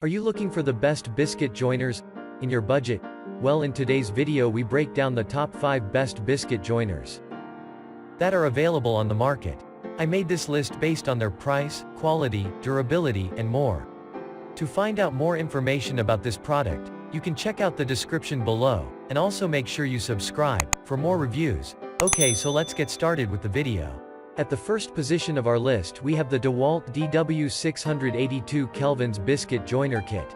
Are you looking for the best biscuit joiners in your budget? Well, in today's video we break down the top 5 best biscuit joiners that are available on the market. I made this list based on their price, quality, durability, and more. To find out more information about this product, you can check out the description below, and also make sure you subscribe for more reviews. Okay, so let's get started with the video. At the first position of our list we have the Dewalt DW682 Kelvins Biscuit Joiner Kit.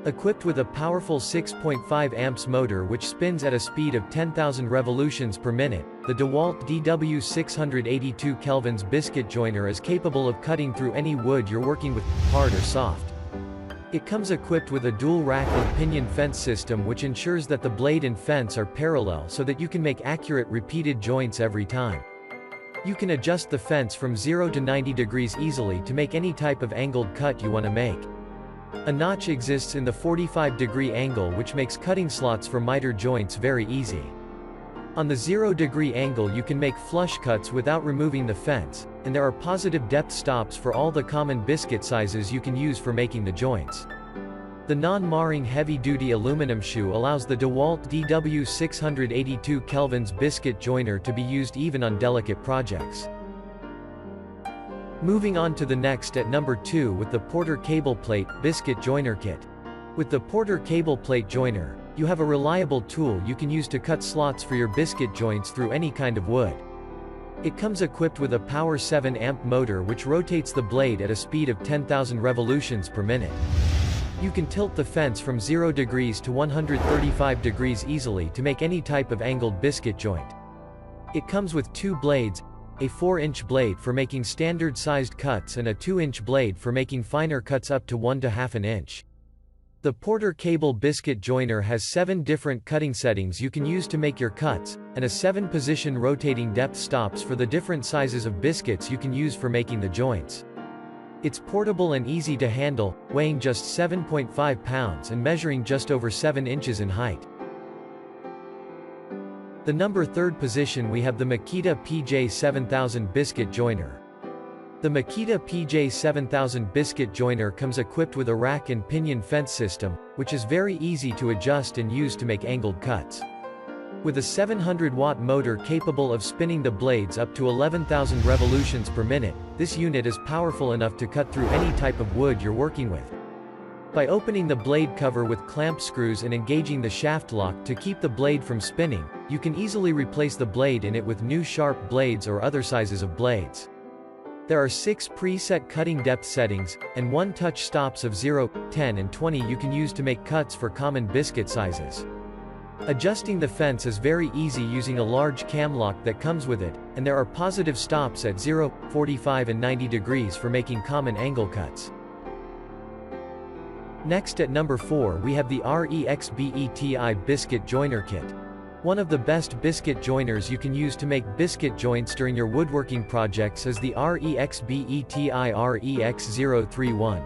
Equipped with a powerful 6.5 amps motor which spins at a speed of 10,000 revolutions per minute, the Dewalt DW682 Kelvins Biscuit Joiner is capable of cutting through any wood you're working with, hard or soft. It comes equipped with a dual rack and pinion fence system which ensures that the blade and fence are parallel so that you can make accurate repeated joints every time. You can adjust the fence from 0 to 90 degrees easily to make any type of angled cut you want to make. A notch exists in the 45-degree angle which makes cutting slots for miter joints very easy. On the 0-degree angle you can make flush cuts without removing the fence, and there are positive depth stops for all the common biscuit sizes you can use for making the joints. The non-marring heavy-duty aluminum shoe allows the Dewalt DW682 Kelvins Biscuit Joiner to be used even on delicate projects. Moving on to the next at number 2 with the Porter Cable Plate Biscuit Joiner Kit. With the Porter Cable Plate Joiner, you have a reliable tool you can use to cut slots for your biscuit joints through any kind of wood. It comes equipped with a power 7 amp motor which rotates the blade at a speed of 10,000 revolutions per minute. You can tilt the fence from 0 degrees to 135 degrees easily to make any type of angled biscuit joint. It comes with 2 blades, a 4-inch blade for making standard-sized cuts and a 2-inch blade for making finer cuts up to 1/2 an inch. The Porter Cable Biscuit Joiner has 7 different cutting settings you can use to make your cuts, and a 7-position rotating depth stops for the different sizes of biscuits you can use for making the joints. It's portable and easy to handle, weighing just 7.5 pounds and measuring just over 7 inches in height. The number 3rd position we have the Makita PJ7000 Biscuit Joiner. The Makita PJ7000 Biscuit Joiner comes equipped with a rack and pinion fence system, which is very easy to adjust and use to make angled cuts. With a 700-watt motor capable of spinning the blades up to 11,000 revolutions per minute, this unit is powerful enough to cut through any type of wood you're working with. By opening the blade cover with clamp screws and engaging the shaft lock to keep the blade from spinning, you can easily replace the blade in it with new sharp blades or other sizes of blades. There are 6 preset cutting depth settings, and 1 touch stops of 0, 10 and 20 you can use to make cuts for common biscuit sizes. Adjusting the fence is very easy using a large cam lock that comes with it, and there are positive stops at 0, 45 and 90 degrees for making common angle cuts. Next at number 4 we have the REXBETI Biscuit Joiner Kit. One of the best biscuit joiners you can use to make biscuit joints during your woodworking projects is the REXBETI REX031.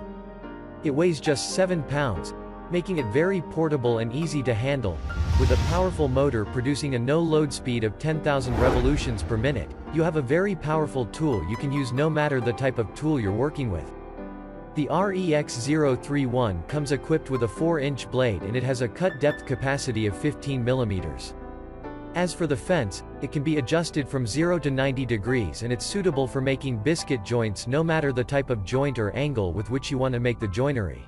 It weighs just 7 pounds, making it very portable and easy to handle. With a powerful motor producing a no-load speed of 10,000 revolutions per minute, you have a very powerful tool you can use no matter the type of tool you're working with. The REX031 comes equipped with a 4-inch blade and it has a cut depth capacity of 15 millimeters. As for the fence, it can be adjusted from 0 to 90 degrees and it's suitable for making biscuit joints no matter the type of joint or angle with which you want to make the joinery.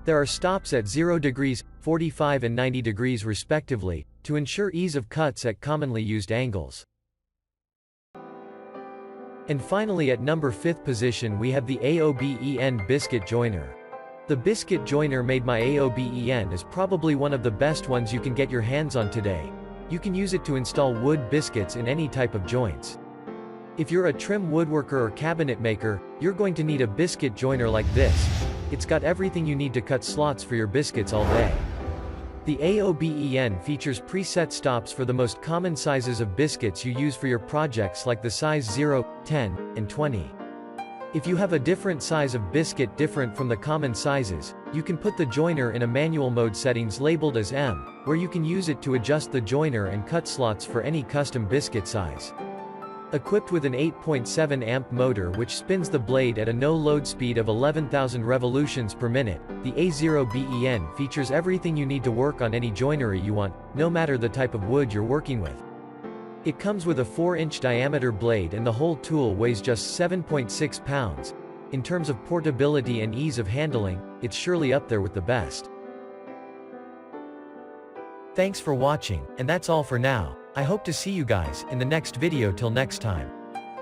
There are stops at 0 degrees, 45 and 90 degrees respectively, to ensure ease of cuts at commonly used angles. And finally at number 5th position we have the AOBEN Biscuit Joiner. The biscuit joiner made by AOBEN is probably one of the best ones you can get your hands on today. You can use it to install wood biscuits in any type of joints. If you're a trim woodworker or cabinet maker, you're going to need a biscuit joiner like this. It's got everything you need to cut slots for your biscuits all day. The AOBEN features preset stops for the most common sizes of biscuits you use for your projects like the size 0, 10, and 20. If you have a different size of biscuit different from the common sizes, you can put the joiner in a manual mode settings labeled as M, where you can use it to adjust the joiner and cut slots for any custom biscuit size. Equipped with an 8.7 amp motor which spins the blade at a no-load speed of 11,000 revolutions per minute, the AOBEN features everything you need to work on any joinery you want, no matter the type of wood you're working with. It comes with a 4-inch diameter blade and the whole tool weighs just 7.6 pounds. In terms of portability and ease of handling, it's surely up there with the best. Thanks for watching, and that's all for now. I hope to see you guys in the next video. Till next time.